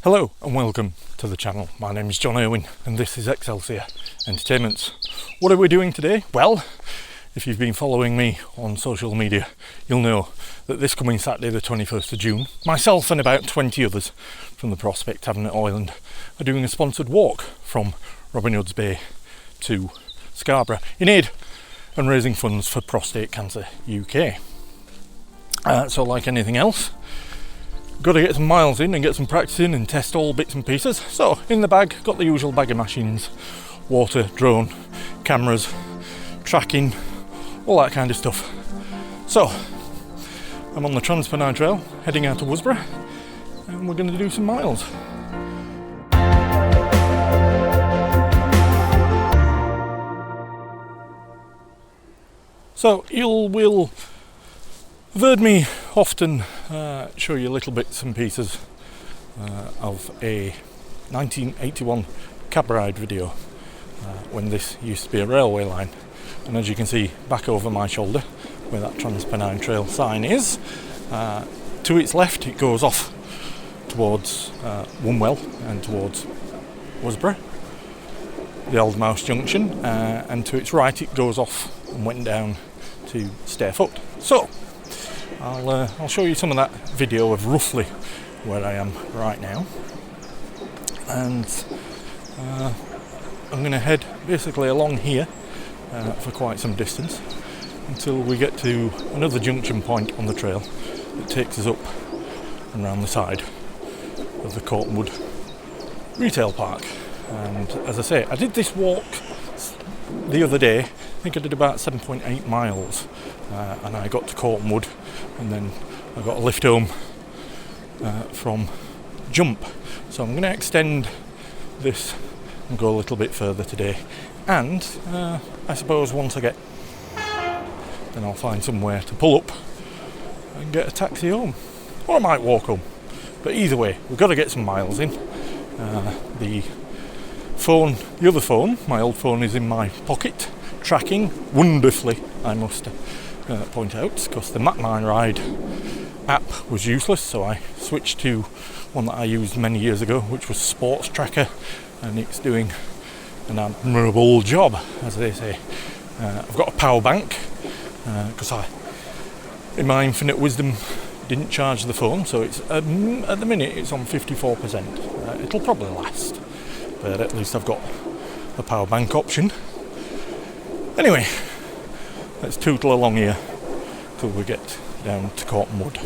Hello and welcome to the channel. My name is John Irwin and this is Excelsior Entertainment. What are we doing today? Well, if you've been following me on social media, you'll know that this coming Saturday the 21st of June, myself and about 20 others from the Prospect Tavern at Hoyland are doing a sponsored walk from Robin Hood's Bay to Scarborough in aid and raising funds for Prostate Cancer UK. So like anything else, got to get some miles in and get some practice in and test all bits and pieces. So in the bag, got the usual bag of machines, water, drone, cameras, tracking, all that kind of stuff. So I'm on the Transpennine Trail heading out to Worsbrough and we're going to do some miles. So you will have heard me often show you little bits and pieces of a 1981 cab ride video when this used to be a railway line, and as you can see back over my shoulder where that Transpennine Trail sign is, to its left it goes off towards Wombwell and towards Worsbrough, the Aldham Junction, and to its right it goes off and went down to Stairfoot. So I'll show you some of that video of roughly where I am right now, and I'm going to head basically along here for quite some distance until we get to another junction point on the trail that takes us up and round the side of the Cortonwood retail park. And as I say, I did this walk the other day. I think I did about 7.8 miles and I got to Cortonwood and then I got a lift home from Jump. So I'm going to extend this and go a little bit further today, and I suppose once I get, then I'll find somewhere to pull up and get a taxi home, or I might walk home. But either way, we've got to get some miles in. The other phone, my old phone, is in my pocket, tracking wonderfully, I must point out, because the Map My Ride app was useless, so I switched to one that I used many years ago, which was Sports Tracker, and it's doing an admirable job, as they say. I've got a power bank because I, in my infinite wisdom, didn't charge the phone, so it's at the minute it's on 54%. It'll probably last, but at least I've got the power bank option. Anyway, let's tootle along here till we get down to Cortonwood.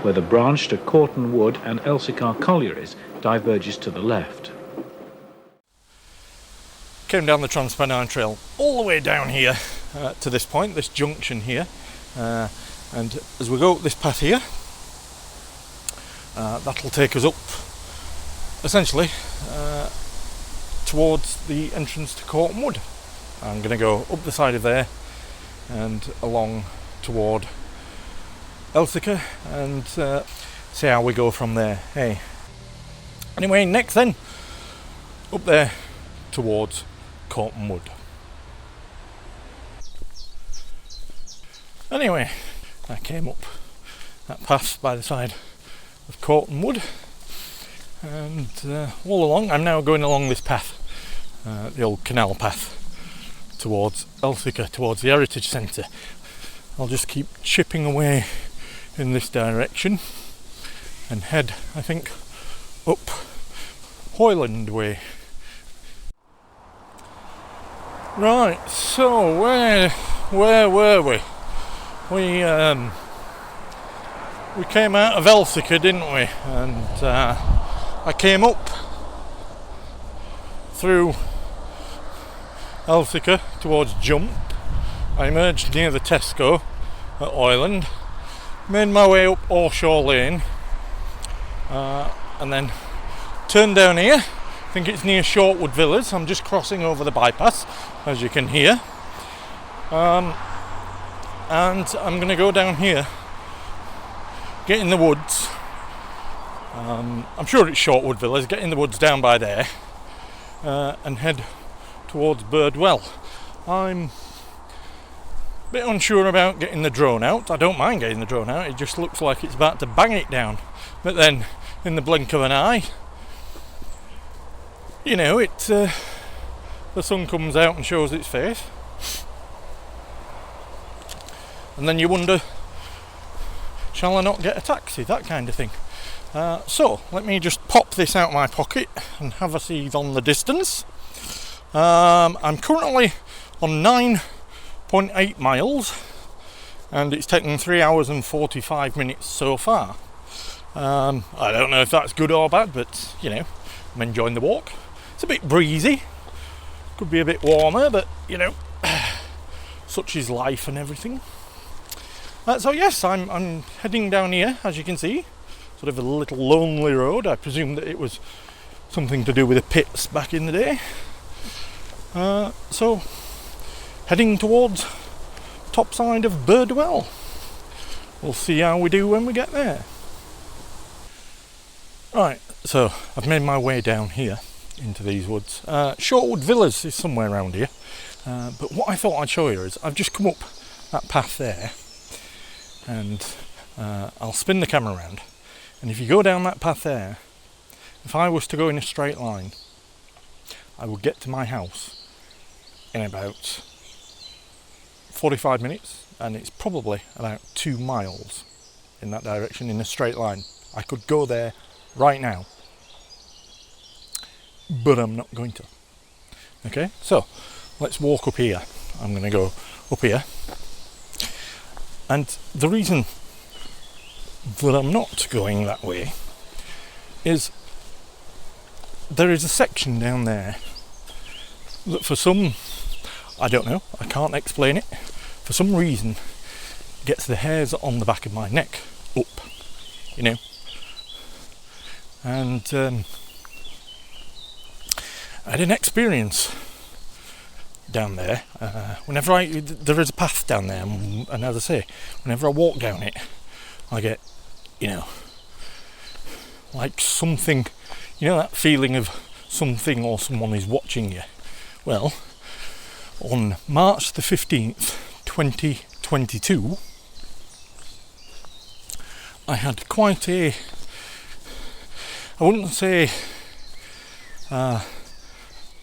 Where the branch to Cortonwood and Excelsior collieries diverges to the left. Came down the Transpennine Trail all the way down here to this point, this junction here, and as we go up this path here, that'll take us up essentially towards the entrance to Cortonwood. I'm going to go up the side of there and along toward Excelsior and see how we go from there. Hey, anyway, next then, up there towards Cortonwood. Anyway, I came up that path by the side of Cortonwood, and all along I'm now going along this path, the old canal path towards Excelsior, towards the Heritage Centre. I'll just keep chipping away in this direction and head, I think, up Hoyland way. Right, so where were we? We came out of Excelsior, didn't we? And I came up through Excelsior towards Jump. I emerged near the Tesco at Hoyland, made my way up Orshore Lane, and then turned down here. I think it's near Shortwood Villas. I'm just crossing over the bypass, as you can hear. And I'm going to go down here, get in the woods. I'm sure it's Shortwood Villas. Get in the woods down by there, and head towards Birdwell. I'm a bit unsure about getting the drone out. I don't mind getting the drone out. It just looks like it's about to bang it down. But then, in the blink of an eye, you know, the sun comes out and shows its face. And then you wonder, shall I not get a taxi? That kind of thing. So, let me just pop this out my pocket and have a see on the distance. I'm currently on 9.8 miles, and it's taken 3 hours and 45 minutes so far. I don't know if that's good or bad, but, you know, I'm enjoying the walk. It's a bit breezy, could be a bit warmer, but, you know, such is life and everything. So yes, I'm heading down here, as you can see, sort of a little lonely road. I presume that it was something to do with the pits back in the day. So, heading towards top side of Birdwell. We'll see how we do when we get there. Right, so I've made my way down here into these woods. Shortwood Villas is somewhere around here, but what I thought I'd show you is I've just come up that path there, and I'll spin the camera around, and if you go down that path there, if I was to go in a straight line, I would get to my house in about 45 minutes, and it's probably about 2 miles in that direction in a straight line. I could go there right now, but I'm not going to. Okay, so let's walk up here. I'm going to go up here, and the reason that I'm not going that way is there is a section down there that for some, I don't know, I can't explain it, for some reason gets the hairs on the back of my neck up, you know. And I had an experience down there. There is a path down there, and as I say, whenever I walk down it, I get, you know, like something, you know, that feeling of something or someone is watching you. Well, on March the 15th, 2022, I had quite a, I wouldn't say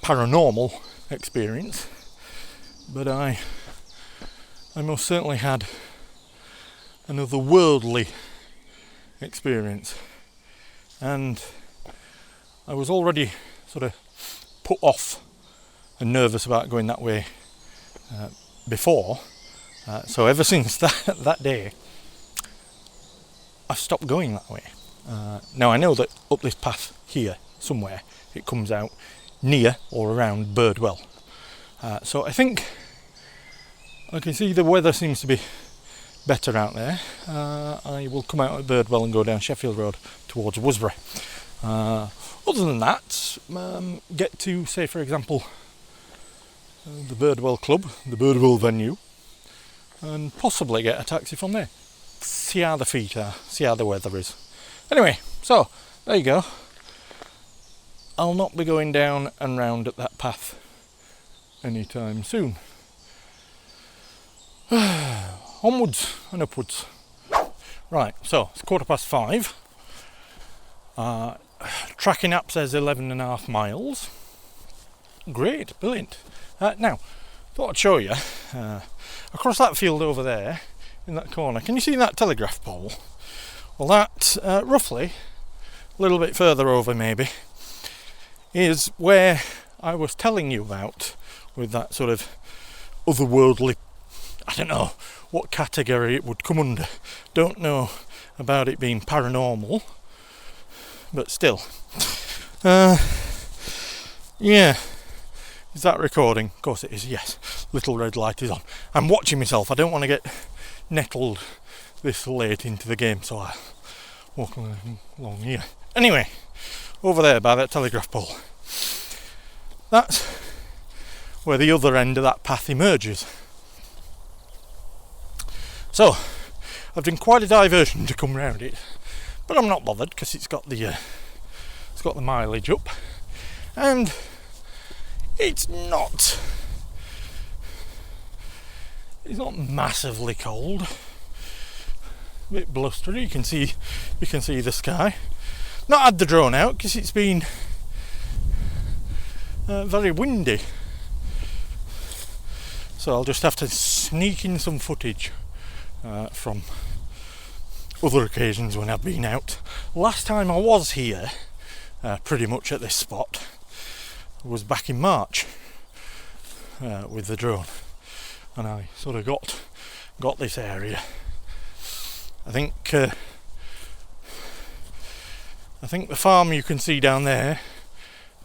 paranormal experience, but I most certainly had an otherworldly experience, and I was already sort of put off and nervous about going that way before, so ever since that day I've stopped going that way. Now I know that up this path here somewhere it comes out near or around Birdwell, so I think I can see the weather seems to be better out there. I will come out at Birdwell and go down Sheffield Road towards Worsbrough. Other than that, get to, say for example, the Birdwell Club, the Birdwell venue, and possibly get a taxi from there. See how the feet are, see how the weather is. Anyway, so there you go. I'll not be going down and round at that path anytime soon. Onwards and upwards. Right, so it's 5:15. Tracking app says 11.5 miles. Great, brilliant. Now, thought I'd show you across that field over there in that corner. Can you see that telegraph pole? Well, that roughly, a little bit further over maybe, is where I was telling you about with that sort of otherworldly, I don't know what category it would come under. Don't know about it being paranormal, but still. Yeah. Is that recording? Of course it is, yes. Little red light is on. I'm watching myself. I don't want to get nettled this late into the game, so I'll walk along here. Anyway, over there by that telegraph pole. That's where the other end of that path emerges. So, I've done quite a diversion to come round it, but I'm not bothered because it's got the mileage up, and it's not massively cold. A bit blustery. You can see the sky. Not had the drone out because it's been very windy. So I'll just have to sneak in some footage from other occasions when I've been out. Last time I was here, pretty much at this spot, was back in March with the drone, and I sort of got this area. I think the farm you can see down there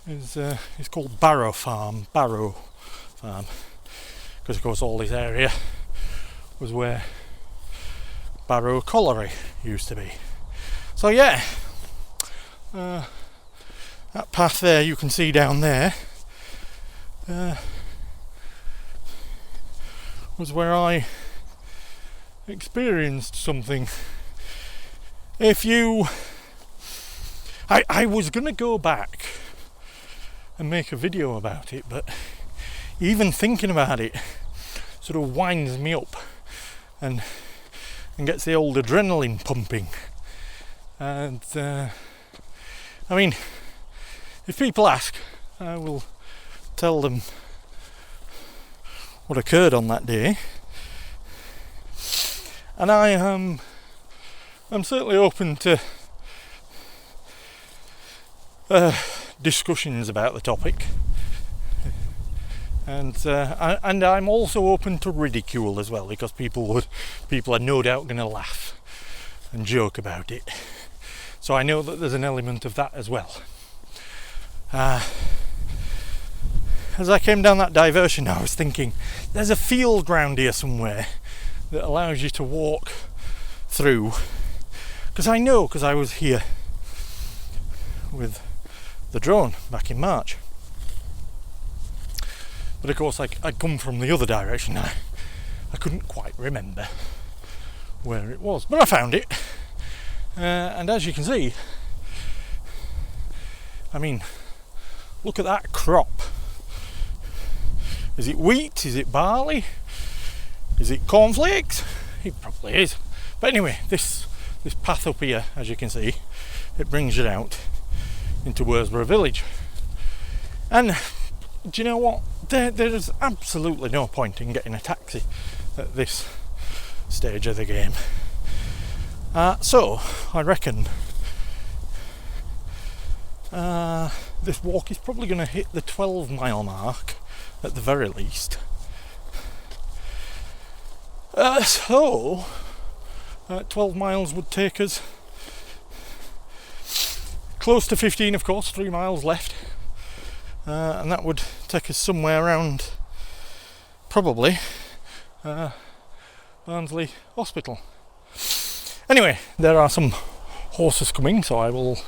is called Barrow Farm, because of course all this area was where Barrow Colliery used to be. So yeah, that path there you can see down there was where I experienced something. I was gonna go back and make a video about it, but even thinking about it sort of winds me up and gets the old adrenaline pumping. And I mean, if people ask, I will tell them what occurred on that day. And I'm certainly open to discussions about the topic, and I'm also open to ridicule as well, because people are no doubt going to laugh and joke about it. So I know that there's an element of that as well. As I came down that diversion, I was thinking, there's a field ground here somewhere that allows you to walk through, because I was here with the drone back in March. But of course I'd come from the other direction. I couldn't quite remember where it was, but I found it, and as you can see, I mean, look at that crop. Is it wheat? Is it barley? Is it cornflakes? It probably is. But anyway, this path up here, as you can see, it brings you out into Worsbrough village. And do you know what? There's absolutely no point in getting a taxi at this stage of the game. So I reckon this walk is probably going to hit the 12-mile mark at the very least. So 12 miles would take us close to 15, of course, 3 miles left, and that would take us somewhere around probably Barnsley Hospital. Anyway, there are some horses coming, so I will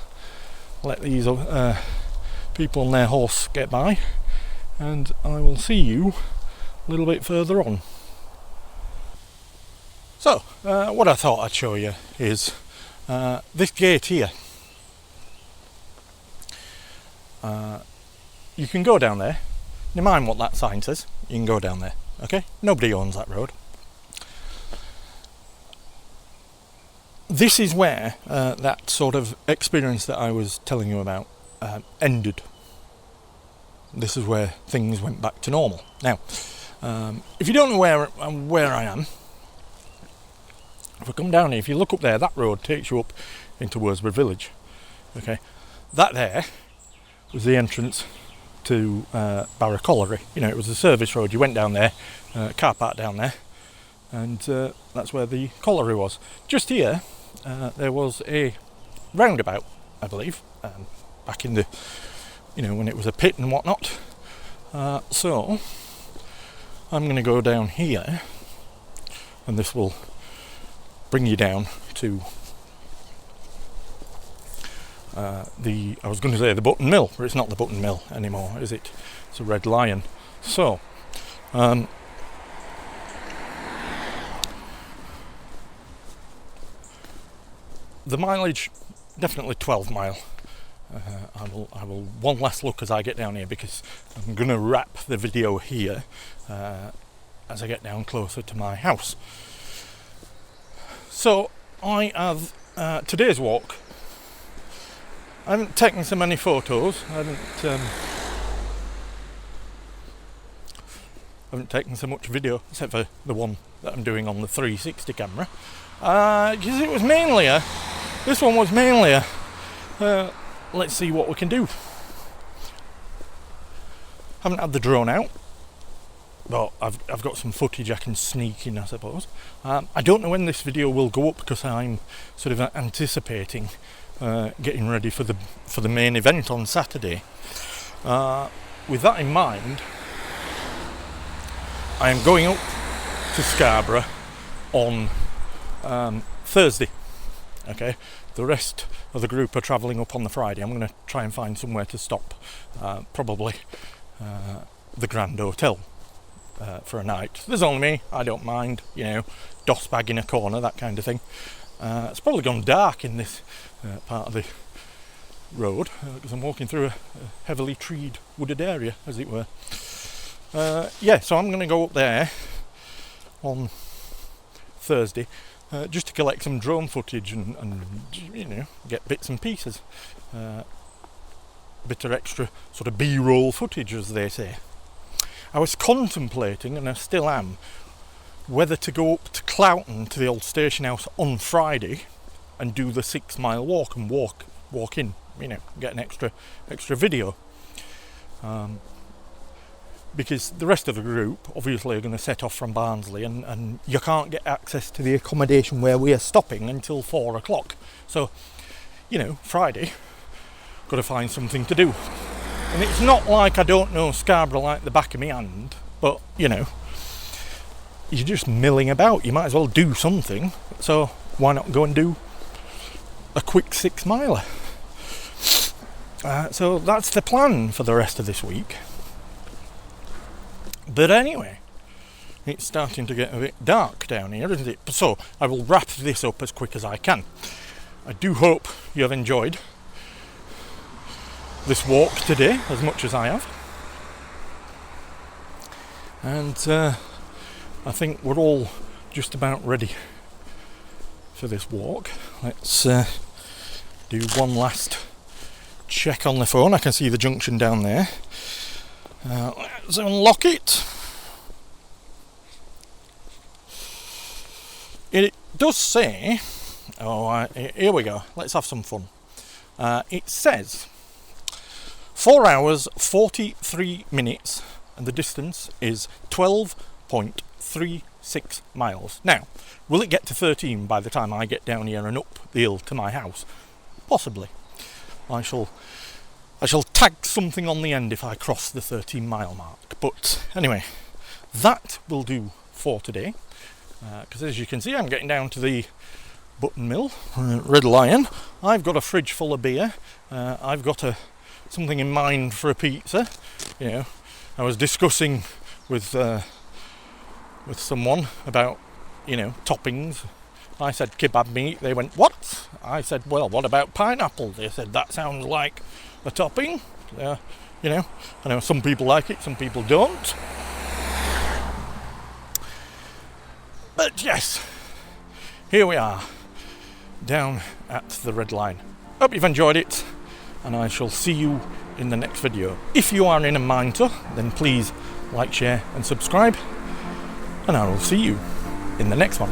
let these people on their horse get by, and I will see you a little bit further on. So, what I thought I'd show you is this gate here. You can go down there. Never mind what that sign says. You can go down there. Okay? Nobody owns that road. This is where that sort of experience that I was telling you about ended. This is where things went back to normal. Now, if you don't know where I am, If I come down here, if you look up there, that road takes you up into Worsbrough village. Okay, that there was the entrance to Barra Colliery. You know, it was a service road. You went down there, car park down there, and that's where the colliery was. Just here, there was a roundabout, I believe, back in the, you know, when it was a pit and whatnot. So I'm going to go down here, and this will bring you down to I was going to say the Button Mill, but it's not the Button Mill anymore, is it? It's a Red Lion. So the mileage, definitely 12 mile. I will one last look as I get down here, because I'm going to wrap the video here as I get down closer to my house. So I have today's walk. I haven't taken so many photos. I haven't taken so much video, except for the one that I'm doing on the 360 camera. Because it was mainly this one was mainly let's see what we can do. Haven't had the drone out, but I've got some footage I can sneak in, I suppose. I don't know when this video will go up, because I'm sort of anticipating getting ready for the main event on Saturday. With that in mind, I am going up to Scarborough on Thursday. Okay, the rest of the group are travelling up on the Friday. I'm going to try and find somewhere to stop, probably the Grand Hotel for a night. There's only me, I don't mind, you know, doss bag in a corner, that kind of thing. It's probably gone dark in this part of the road, because I'm walking through a heavily treed wooded area, as it were. Yeah, so I'm going to go up there on Thursday, just to collect some drone footage and you know, get bits and pieces, bit of extra sort of B-roll footage, as they say. I was contemplating, and I still am, whether to go up to Cloughton to the old station house on Friday and do the 6 mile walk and walk in, you know, get an extra video. Because the rest of the group obviously are going to set off from Barnsley, and you can't get access to the accommodation where we are stopping until 4 o'clock. So, you know, Friday, got to find something to do. And it's not like I don't know Scarborough like the back of my hand, but, you know, you're just milling about, you might as well do something. So why not go and do a quick 6 miler? So that's the plan for the rest of this week. But anyway, it's starting to get a bit dark down here, isn't it? So I will wrap this up as quick as I can. I do hope you have enjoyed this walk today as much as I have. And I think we're all just about ready for this walk. Let's do one last check on the phone. I can see the junction down there. Let's unlock it. It does say, here we go, let's have some fun. It says 4 hours 43 minutes and the distance is 12.36 miles. Now, will it get to 13 by the time I get down here and up the hill to my house? Possibly. I shall tag something on the end if I cross the 13 mile mark. But anyway, that will do for today. Because as you can see, I'm getting down to the Button Mill, Red Lion. I've got a fridge full of beer. I've got something in mind for a pizza. You know, I was discussing with someone about, you know, toppings. I said kebab meat. They went, what? I said, well, what about pineapple? They said, that sounds like a topping. You know, I know some people like it, some people don't. But yes, here we are, down at the Red Line. Hope you've enjoyed it, and I shall see you in the next video. If you are in a mind to, then please like, share and subscribe, and I will see you in the next one.